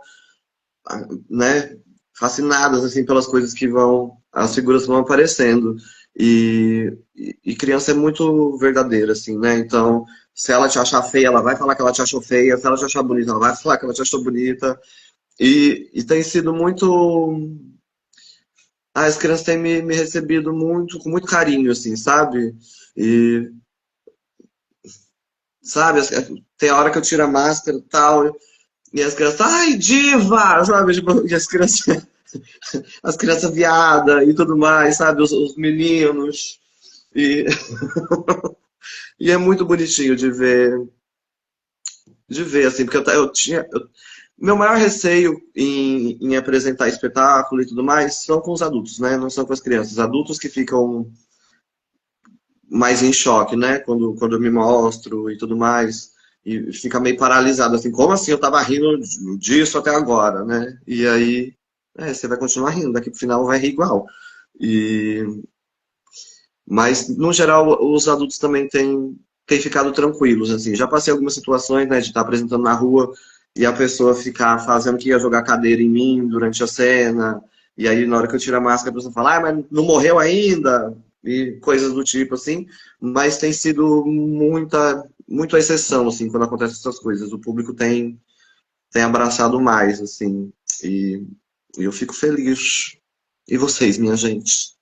né, fascinadas, assim, pelas coisas que vão, as figuras que vão aparecendo. E criança é muito verdadeira, assim, né? Então, se ela te achar feia, ela vai falar que ela te achou feia. Se ela te achar bonita, ela vai falar que ela te achou bonita. E tem sido muito. As crianças têm me recebido muito, com muito carinho, assim, sabe? E, sabe, tem a hora que eu tiro a máscara e tal, e as crianças, ai, diva! Sabe? Tipo, e as crianças viadas e tudo mais, sabe? Os meninos. E, e é muito bonitinho de ver, assim, porque eu tinha. Meu maior receio em apresentar espetáculo e tudo mais são com os adultos, né? Não são com as crianças. Adultos que ficam mais em choque, né? Quando eu me mostro e tudo mais. E fica meio paralisado, assim, como assim eu tava rindo disso até agora, né? E aí, você vai continuar rindo, daqui pro final vai rir igual. E, mas, no geral, os adultos também têm ficado tranquilos, assim. Já passei algumas situações, né, de estar apresentando na rua e a pessoa ficar fazendo que ia jogar cadeira em mim durante a cena. E aí, na hora que eu tiro a máscara, a pessoa fala, ah, mas não morreu ainda? E coisas do tipo, assim. Mas tem sido muito a exceção, assim, quando acontecem essas coisas. O público tem abraçado mais, assim. E eu fico feliz. E vocês, minha gente?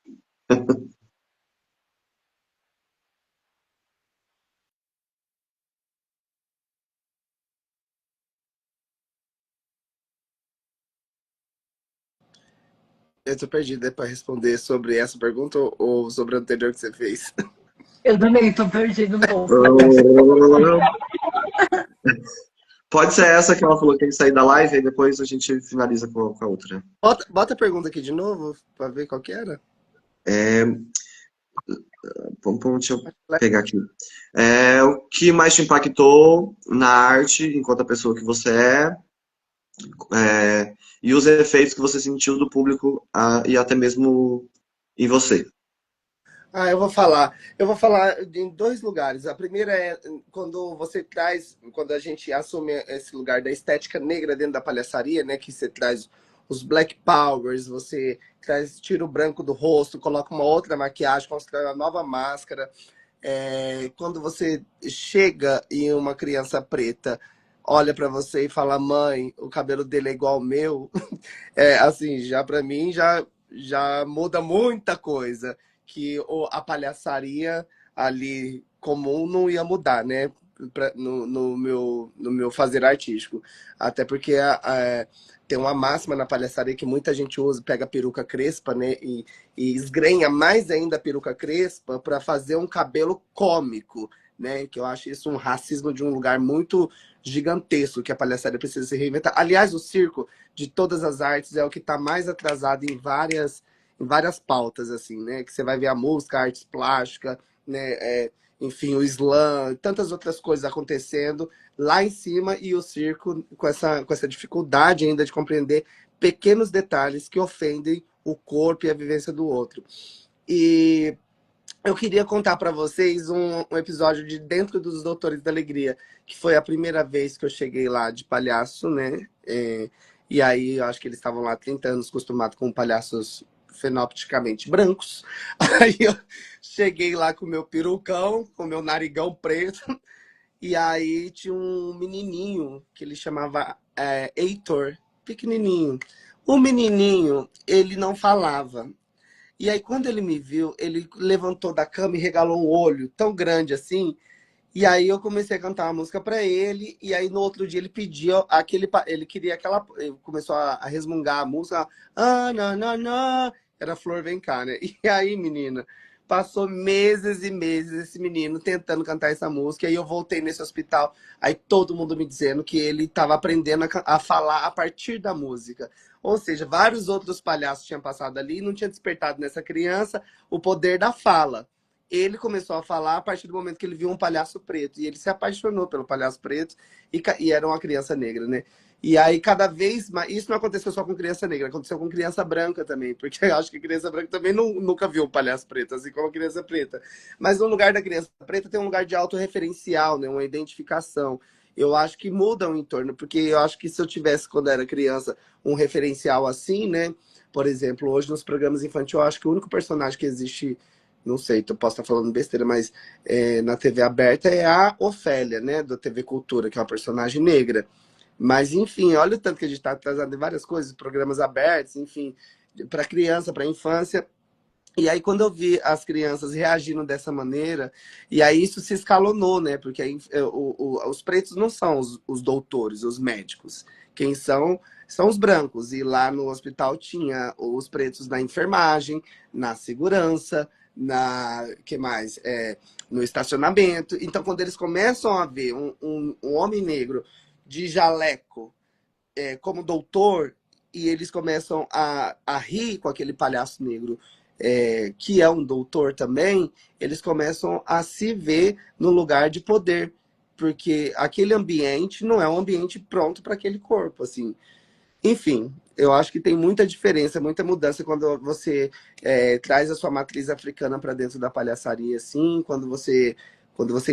Eu tô perdida para responder sobre essa pergunta ou sobre a anterior que você fez. Eu também tô perdido um pouco. Pode ser essa que ela falou que tem que sair da live e depois a gente finaliza com a outra. Bota a pergunta aqui de novo para ver qual que era. É, deixa eu pegar aqui. O que mais te impactou na arte, enquanto a pessoa que você e os efeitos que você sentiu do público e até mesmo em você? Ah, eu vou falar. Eu vou falar em dois lugares. A primeira é quando a gente assume esse lugar da estética negra dentro da palhaçaria, né? Que você traz os Black Powers, você tira o branco do rosto, coloca uma outra maquiagem, constrói uma nova máscara. Quando você chega e uma criança preta olha para você e fala, mãe, o cabelo dele é igual ao meu, assim, já para mim já muda muita coisa que a palhaçaria ali comum não ia mudar, né? No meu fazer artístico. Até porque tem uma máxima na palhaçaria que muita gente usa, pega a peruca crespa, né? E esgrenha mais ainda a peruca crespa para fazer um cabelo cômico, né? Que eu acho isso um racismo de um lugar muito gigantesco, que a palhaçaria precisa se reinventar. Aliás, o circo, de todas as artes, é o que está mais atrasado em várias pautas, assim, né? Que você vai ver a música, a arte plástica, né? Enfim, o slam, tantas outras coisas acontecendo lá em cima, e o circo com essa dificuldade ainda de compreender pequenos detalhes que ofendem o corpo e a vivência do outro. E eu queria contar para vocês um episódio de Dentro dos Doutores da Alegria, que foi a primeira vez que eu cheguei lá de palhaço, né? E aí, eu acho que eles estavam lá há 30 anos acostumados com palhaços fenopticamente brancos. Aí eu cheguei lá com o meu perucão, com o meu narigão preto, e aí tinha um menininho que ele chamava Heitor, pequenininho. O menininho, ele não falava. E aí, quando ele me viu, ele levantou da cama e regalou um olho tão grande assim. E aí eu comecei a cantar uma música para ele. E aí no outro dia ele pediu ele queria aquela, ele começou a resmungar a música. Ah, não, não, não. Era Flor Vem Cá, né? E aí, menina, Passou meses e meses esse menino tentando cantar essa música. Aí eu voltei nesse hospital, aí todo mundo me dizendo que ele estava aprendendo a falar a partir da música. Ou seja, vários outros palhaços tinham passado ali e não tinha despertado nessa criança o poder da fala. Ele começou a falar a partir do momento que ele viu um palhaço preto. E ele se apaixonou pelo palhaço preto e era uma criança negra, né? E aí, cada vez mais. Isso não aconteceu só com criança negra, aconteceu com criança branca também, porque eu acho que criança branca também nunca viu um palhaço preto, assim como a criança preta. Mas no lugar da criança preta tem um lugar de autorreferencial, né? Uma identificação. Eu acho que muda o entorno, porque eu acho que se eu tivesse, quando era criança, um referencial assim, né? Por exemplo, hoje nos programas infantis, eu acho que o único personagem que existe, não sei, eu posso estar falando besteira, mas na TV aberta é a Ofélia, né? Da TV Cultura, que é uma personagem negra. Mas, enfim, olha o tanto que a gente está trazendo várias coisas, programas abertos, enfim, para criança, para infância. E aí, quando eu vi as crianças reagindo dessa maneira, e aí isso se escalonou, né? Porque aí, os pretos não são os doutores, os médicos. Quem são os brancos. E lá no hospital tinha os pretos na enfermagem, na segurança, que mais? No estacionamento. Então, quando eles começam a ver um homem negro de jaleco como doutor, e eles começam a rir com aquele palhaço negro, que é um doutor também, eles começam a se ver no lugar de poder, porque aquele ambiente não é um ambiente pronto para aquele corpo, assim. Enfim, eu acho que tem muita diferença, muita mudança quando você traz a sua matriz africana para dentro da palhaçaria, assim, quando você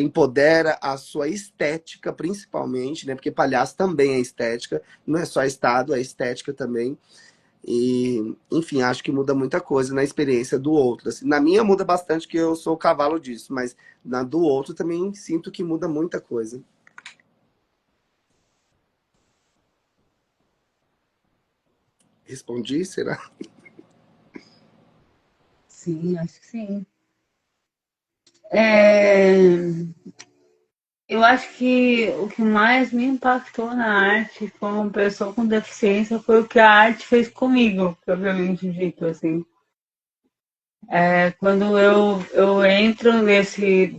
empodera a sua estética, principalmente, né? Porque palhaço também é estética, não é só estado, é estética também. E, enfim, acho que muda muita coisa na experiência do outro. Assim, na minha muda bastante, que eu sou o cavalo disso, mas na do outro também sinto que muda muita coisa. Respondi, será? Sim, acho que sim. É, eu acho que o que mais me impactou na arte como pessoa com deficiência foi o que a arte fez comigo, propriamente dito, assim. Quando eu entro nesse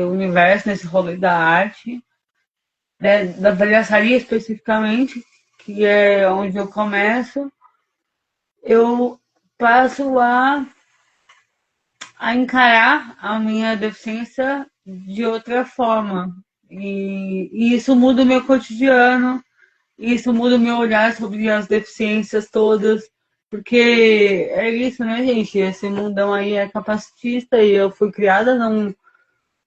universo, nesse rolê da arte, né, da palhaçaria especificamente, que é onde eu começo, eu passo a encarar a minha deficiência de outra forma. E isso muda o meu cotidiano, isso muda o meu olhar sobre as deficiências todas, porque é isso, né, gente? Esse mundão aí é capacitista e eu fui criada num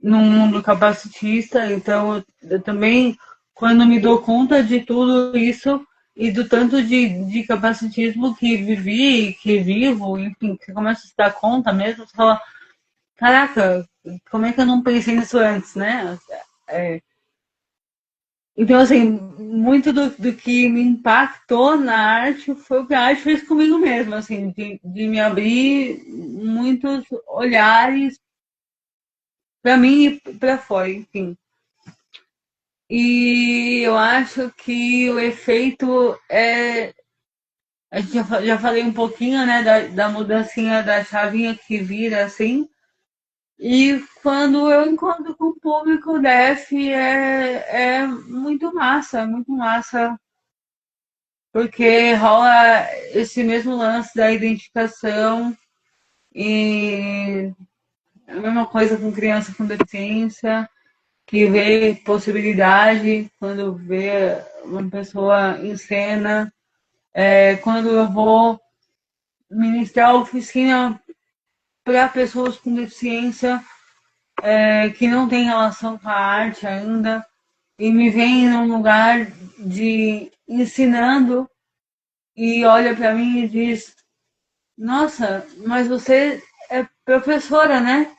mundo capacitista, então eu também, quando me dou conta de tudo isso e do tanto de capacitismo que vivi, que vivo, enfim, que você começa a se dar conta mesmo, você fala, caraca, como é que eu não pensei nisso antes, né? Então, assim, muito do que me impactou na arte foi o que a arte fez comigo mesmo, assim, de me abrir muitos olhares para mim e para fora, enfim. E eu acho que o efeito é. A gente já falei um pouquinho, né, da mudancinha da chavinha que vira assim. E quando eu encontro com o público DF é muito massa, porque rola esse mesmo lance da identificação e a mesma coisa com criança com deficiência, que vê possibilidade quando vê uma pessoa em cena. Quando eu vou ministrar oficina para pessoas com deficiência que não tem relação com a arte ainda e me vem num lugar de ensinando e olha para mim e diz: Nossa, mas você é professora, né?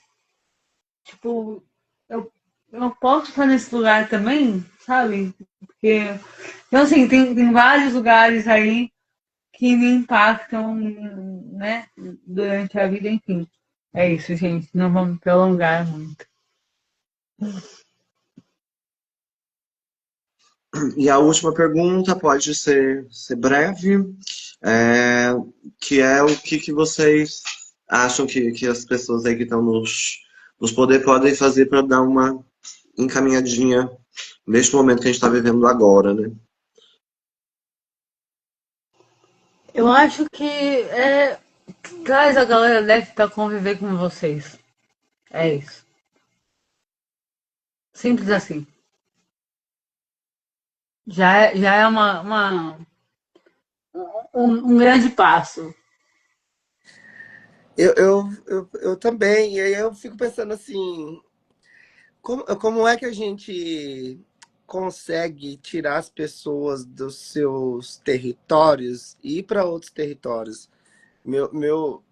Tipo, eu posso estar nesse lugar também, sabe? Porque, então, assim, tem vários lugares aí que me impactam, né, durante a vida, enfim. É isso, gente. Não vamos prolongar muito. E a última pergunta pode ser breve, é, que é o que vocês acham que as pessoas aí que estão nos poder podem fazer para dar uma encaminhadinha neste momento que a gente está vivendo agora, né? Eu acho que traz a galera deve para conviver com vocês. É isso. Simples assim. Já é um grande passo. Eu também, e aí eu fico pensando assim, como é que a gente consegue tirar as pessoas dos seus territórios e ir para outros territórios? Meu, meu,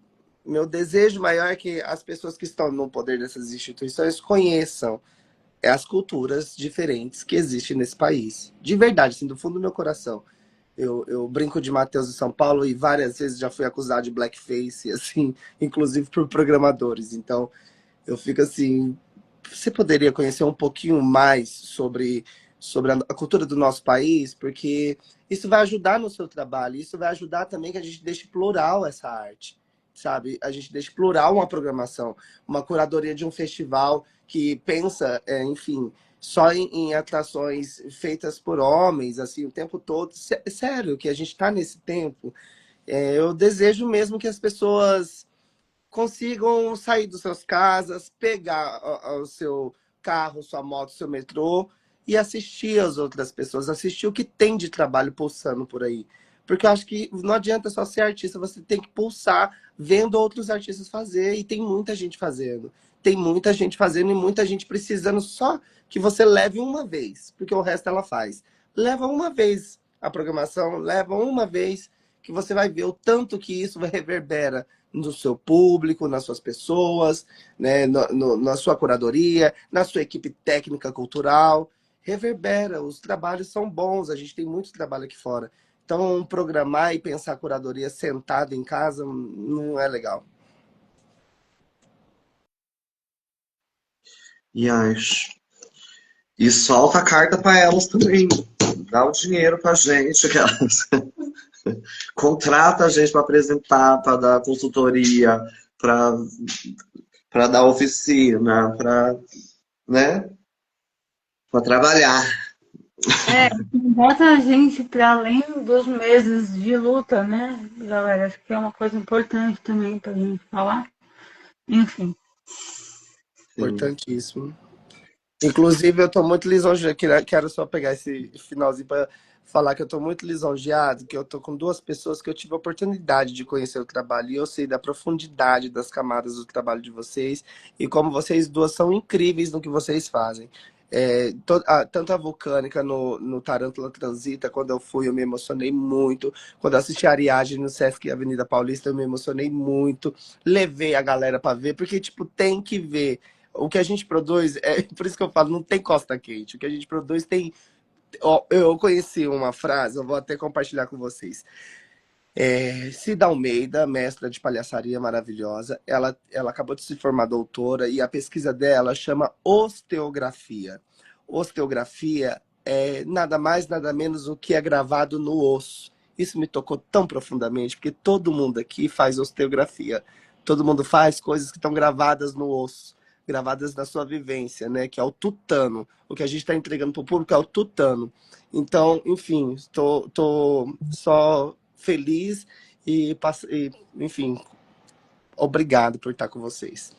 meu desejo maior é que as pessoas que estão no poder dessas instituições conheçam as culturas diferentes que existem nesse país. De verdade, assim, do fundo do meu coração. Eu brinco de Matheus de São Paulo e várias vezes já fui acusado de blackface, assim, inclusive por programadores. Então, eu fico assim, você poderia conhecer um pouquinho mais sobre a cultura do nosso país? Porque isso vai ajudar no seu trabalho, isso vai ajudar também que a gente deixe plural essa arte, sabe? A gente deixe plural uma programação, uma curadoria de um festival que pensa, enfim, só em atrações feitas por homens, assim, o tempo todo. Sério, que a gente está nesse tempo. Eu desejo mesmo que as pessoas consigam sair das suas casas, pegar o seu carro, sua moto, seu metrô e assistir as outras pessoas, assistir o que tem de trabalho pulsando por aí. Porque eu acho que não adianta só ser artista, você tem que pulsar vendo outros artistas fazer, e tem muita gente fazendo. Tem muita gente fazendo e muita gente precisando só que você leve uma vez, porque o resto ela faz. Leva uma vez a programação, leva uma vez que você vai ver o tanto que isso vai reverbera no seu público, nas suas pessoas, né, na sua curadoria, na sua equipe técnica cultural. Reverbera, os trabalhos são bons, a gente tem muito trabalho aqui fora. Então, programar e pensar a curadoria sentado em casa não é legal. E solta a carta para elas também. Dá o dinheiro pra gente, aquelas. Contrata a gente para apresentar, para dar consultoria, para dar oficina, para, né? Para trabalhar. Bota a gente para além dos meses de luta, né, galera? Acho que é uma coisa importante também pra gente falar. Enfim. Sim. Importantíssimo. Inclusive, eu estou muito lisonjeado. Quero só pegar esse finalzinho para falar que eu estou muito lisonjeado, que eu estou com duas pessoas que eu tive a oportunidade de conhecer o trabalho. E eu sei da profundidade das camadas do trabalho de vocês e como vocês duas são incríveis no que vocês fazem. Tanto a Vulcânica no Tarântula Transita, quando eu fui, eu me emocionei muito. Quando eu assisti a Ariadne no Sesc Avenida Paulista, eu me emocionei muito. Levei a galera para ver, porque, tipo, tem que ver. O que a gente produz, por isso que eu falo, não tem costa quente. O que a gente produz tem. Ó, eu conheci uma frase, eu vou até compartilhar com vocês. Cida Almeida, mestra de palhaçaria maravilhosa, ela acabou de se formar doutora e a pesquisa dela chama osteografia. Osteografia é nada mais, nada menos do que é gravado no osso. Isso me tocou tão profundamente, porque todo mundo aqui faz osteografia. Todo mundo faz coisas que estão gravadas no osso, gravadas na sua vivência, né? Que é o tutano. O que a gente está entregando para o público é o tutano. Então, enfim, estou só feliz enfim, obrigado por estar com vocês.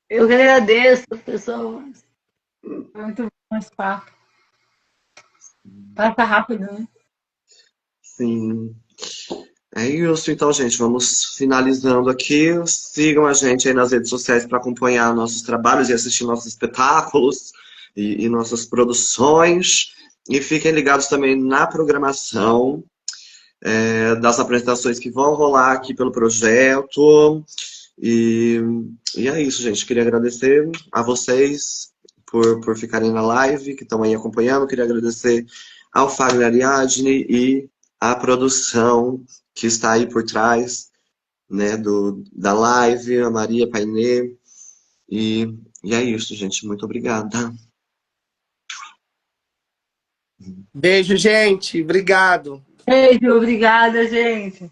Eu que agradeço, pessoal. Muito bom esse papo. Passa rápido, né? Sim. É isso, então, gente. Vamos finalizando aqui. Sigam a gente aí nas redes sociais para acompanhar nossos trabalhos e assistir nossos espetáculos e nossas produções. E fiquem ligados também na programação das apresentações que vão rolar aqui pelo projeto. E, e é isso, gente. Queria agradecer a vocês por ficarem na live, que estão aí acompanhando. Queria agradecer ao Fagner Ariadne e à produção que está aí por trás, né, da live, a Maria Painê. E, e é isso, gente. Muito obrigada. Beijo, gente. Obrigado. Beijo, obrigada, gente.